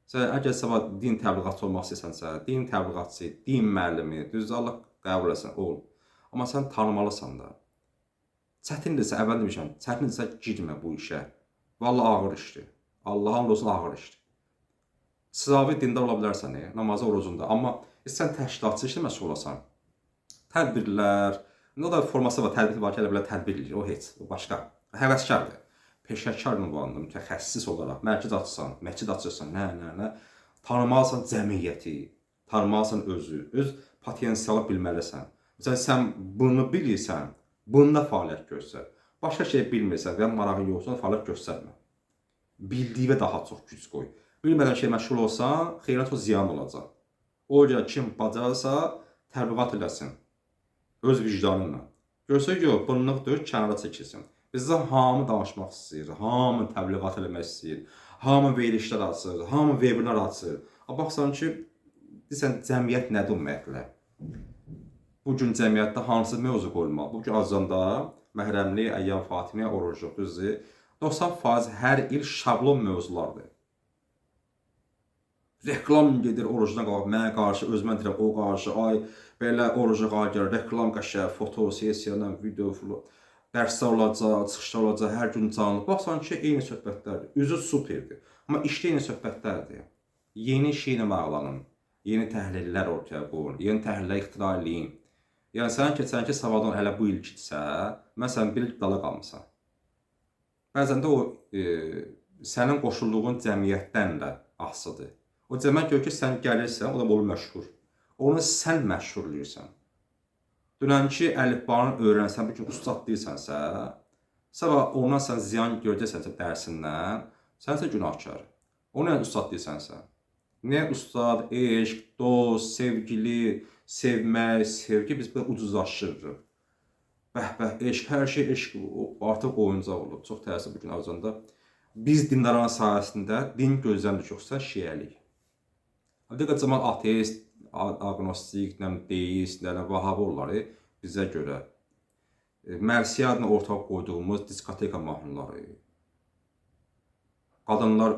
Sən əgər sabah din təbliğatçı olmaq istəsənsə, din təbliğatçı, din müəllimi, düzdür, Allah qəbul etsin, ol. Amma sən tanımalısan da. Çətindirsə, əvvəl demişəm, çətindirsə girmə bu işə. Vallahi ağır işdir. Allaha and olsun ağır işdir. Sıravi dindar ola bilərsən, namazı, orucunda. Amma sən təşkilatçı işlə məşğul olasan. Tədbirlər, o da forması var, tədbir var ki, elə belə tədbir edir, o heç, o başqa. Həvəskardır. Peşəkar ünvanlı, mütəxəssis olaraq məscid açırsan, məscid açırsan, nə. Tanımalısan cəmiyyəti, tanımalısan özü, öz potensialı bilməlisən. Məsələn, sən bunu bilirsən, bunda fəaliyyət göstər. Başqa şey bilmirsən və marağın yoxsa fəaliyyət göstərmə. Bildiyinə daha çox güc qoy. Bilmədən şey məşğul olsan, xeyrinə çox ziyan olacaq. O görə kim bacarırsa, təbliğat eləsin. Öz vicdanıyla. Görsə yox, bunluqdur, kənara çəkilsin. Bizdə hamı danışmaq istəyir, hamı təbliğat eləmək istəyir, hamı verilişlər açır, hamı webinar açır. Baxsan ki, deyirsən, cəmiyyət nədir ümumiyyətlə? Bugün cəmiyyətdə hansı mövzu qoyulmalı? Bugün Azərbaycanda məhrəmlik, əyyam Fatimiyyə, orucluq, düzdür? 90% hər il şablon mövzulardır. Reklam gedir orucuna qalaq, mənə qarşı, özümə deyirəm, o qarşı, ay, belə orucluğa gəlir, reklam qəşəng, foto, sesiyadan, video, dərslər olacaq, çıxışlar olacaq, hər gün canlı. Baxsan ki, eyni söhbətlərdir. Üzü superdir. Amma işdə eyni söhbətlərdir. Yeni şeylə bağlanın. Yeni təhlillər ortaya qoyun. Yeni təhlillər ixtira eləyin. Yəni, sən keçən ki, savadın hələ bu il gitsə, məsələn, bir il dala qalmısan. Bəzən də o, sənin qoşulduğun cəmiyyətdən də asılıdır. O cəmiyyət gör ki, sən gəlirsən, o da onu məşhur. Onu sən məşhurlayırsan. Dünənki əlifbanı öyrənsən, bugün ustad deyirsənsə, sabah ondan sən ziyan görəcəksənsə dərsindən, sənsə günahkar. Onu yəni ustad deyirsənsə. Niyə ustad, eşq, dost, sevgili, sevmək, sevgi biz belə ucuzlaşdırırıq. Bəh, eşq, hər şey eşq, artıq oyuncaq olub. Çox təəssüf bugün Azərbaycanda. Biz dindaran sayəsində din gözləmirik, yoxsa şiəlik. Həqiqət zaman ateist, agnostik, deist, vahabi onları bizə görə. Mərsiyə adına ortaya qoyduğumuz diskoteka mahnıları. Qadınlar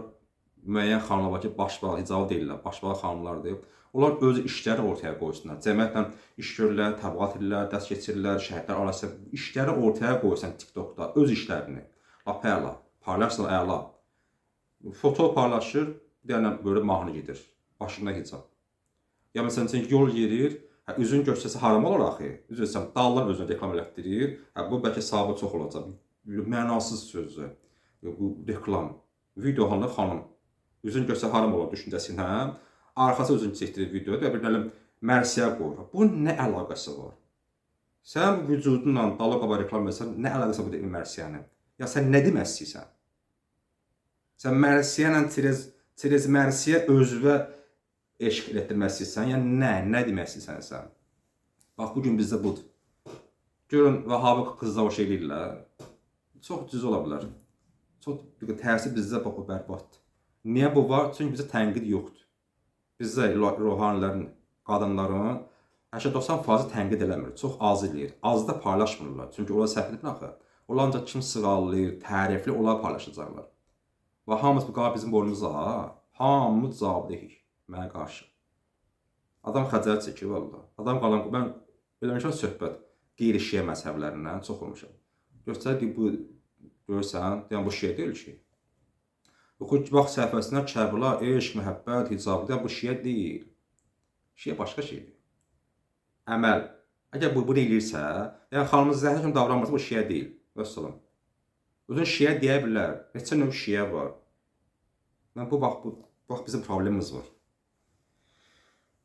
müəyyən xanımlar var ki, başbağı, hicabı deyirlər, başbağı xanımlardır. Onlar öz işləri ortaya qoysunlar. Cəmiyyətlə iş görürlər, təbliğat edirlər, dərs keçirirlər, şəhidlər arasında işləri ortaya qoysan TikTokda, öz işlərini. Lap əla, paylaşsan əla. Foto paylaşır, bir dənə böyle mahnı gedir, başında hicab. Ya məsələn, yol yerir, üzün göstərsə haram olar axı. Üzürsən, dağlar özünə reklam elətdirir. Bu bəlkə savabı çox olacaq. Mənasız sözdür. Bu reklam. Video halında xanım. Üzün göstərsə haram olar düşüncəsində. Arxası özünü çəkdirir videoda və bir dənə mərsiyə qoyur. Bu nə əlaqəsi var? Sən vücudunla dalı qaba reklam etsən, nə əlaqəsi var bu mərsiyənin? Ya sən nə demək istəyirsən? Sən mərsiyələ çerez mərsiyə özünə eşq etdirmək istəyirsən, yəni nə demək istəyirsən sən? Bax, bugün bizdə budur. Görün, vahabi qızlar o şey eləyirlər. Çox cüz ola bilər. Çox təsir bizdə bax, o bərbaddır. Niyə bu var? Çünki bizdə tənqid yoxdur. Bizdə ruhanilərin, qadınların 80-90% tənqid eləmir. Çox az eləyir. Az da paylaşmırlar. Çünki onlar səhv edib axı. Onlar ancaq kim sığallayır, tərifli, onlar paylaşacaqlar. Və hamımız bu qala bizim boynumuza, hamımız cavabdehik. Mənə qarşı. Adam xəcəl çəkir valla. Adam qalan, mən eləmişəm söhbət qeyri-şiə məzhəblərindən çox olmuşam. Göstər ki, bu görürsən, deyən bu şiə deyil ki. Bax səhifəsindən Kərbala, eşq, məhəbbət, hicabı deyən bu şiə deyil. Şiə başqa şeydir. Əməl. Əgər bunu eləyirsə, yəni xanımız zəhlə kimi davranmırsa bu şiə deyil. Vəssalam. Özün şiə deyə bilər. Neçə növ şiə var. Bax bizim problemimiz var.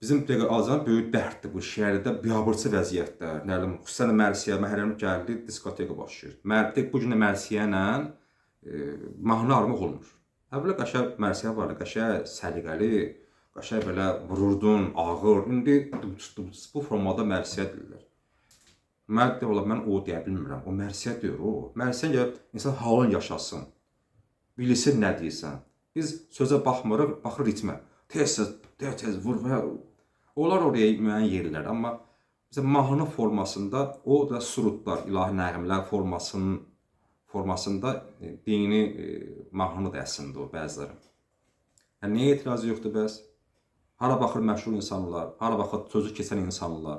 Bizim Azərbaycan böyük dərddir bu şəhərdə, biabırçı vəziyyətdə, xüsusən mərsiyə, məhrəmlik gəldi, diskoteka başlayır. Bu gün mərsiyə ilə mahnı armaq olmur. Əvvələ qəşəng mərsiyə vardı, qəşəng səliqəli, qəşəng belə vururdun, ağır. İndi bu formada mərsiyə deyirlər. Mən o deyə bilmirəm, o mərsiyə deyir o. Mərsiyə gəlir, insan halın yaşasın, bilirsin nə deyirsən. Biz sözə baxmırıq, baxır ritmə. Tez, vur və onlar oraya müəyyən yerlər. Amma mahnı formasında o da surutlar, ilahi nəğmələr formasında dini mahnıdır əslində o bəziləri. Hə, niyə etiraz yoxdur bəs? Hara baxır məşhur insanlar, hara baxır sözü keçən insanlar.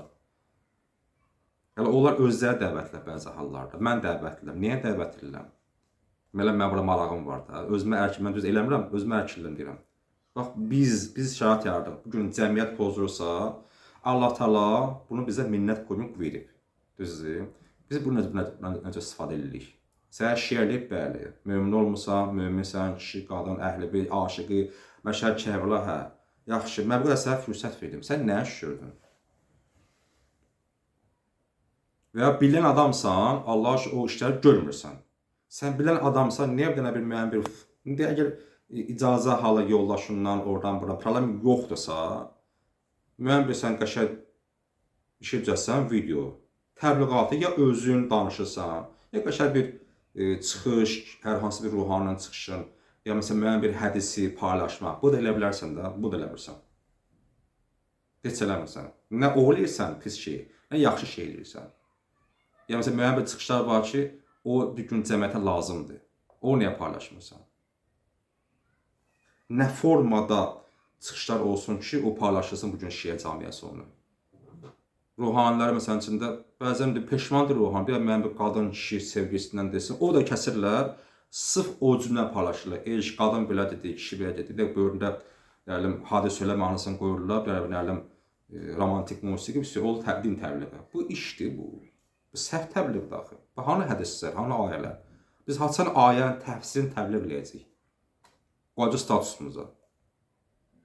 Hələ onlar özləri dəvətlər bəzi hallarda. Mən dəvətliyəm. Niyə dəvətliyəm? Mən bura marağım var da. Özümə mən düz eləmirəm, özümə ərkiləm deyirəm. Bax, biz şərait yaradıq. Bu gün cəmiyyət pozulursa, Allah Taala bunu bizə minnət qoyub verib. Düzdür? Biz bunu necə istifadə edirik? Sənə şiirləyib, bəli. Mömin olmusan, möminsən, kişi, qadın, əhli-beyt, aşıqı, məşhər kəvla, hə. Yaxşı, mən bu qədər sənə fürsət verdim. Sən nəyə şükürdün? Və ya bilən adamsan, Allah o işləri görmürsən. Sən bilən adamsan, niyə bir dənə bir müəyyən bir... İndi əgər icazə halı yoldaşından, oradan bura problem yoxdursa, müəyyən bir sən qəşəng bir şey düzəltsən, video, təbliğatı ya özün danışırsan, ya qəşəng bir çıxış, hər hansı bir ruhanın çıxışın, ya məsələn müəyyən bir hədisi paylaşmaq. Bu da elə bilərsən də, bu da elə bilirsən. Heç eləmirsən. Nə o eləyirsən pis şey, nə yaxşı şey eləyirsən. Ya məsələn müəyyən bir çıxışlar var ki, o bir gün cəmiyyətə lazımdır. O niyə paylaşmırsan? Nə formada çıxışlar olsun ki, o paylaşılsın bu gün şiə cəmiyyəsi onu. Ruhanilər məsələn içində bəzən də peşmandır ruhan, bir müəyyən bir qadın kişi sevgisindən desin, o da kəsirlər, sırf o cümlə paylaşırlar. Qadın belə dedi, kişi belə dedi, də böyründə hadisələr mahnısını qoyurlar, romantik musiqi, bir şey, o din təbliği. Bu işdir bu. Bu səhv təbliğdir axı. Bu hanı hədislər, hanı ayələr? Biz haçan ayənin təfsirini təbliğ eləyəcəyik. Qoca statusumuza.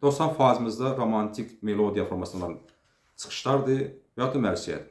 90%'mizdə romantik melodiya formasından çıxışlardır və ya da mərsiyət.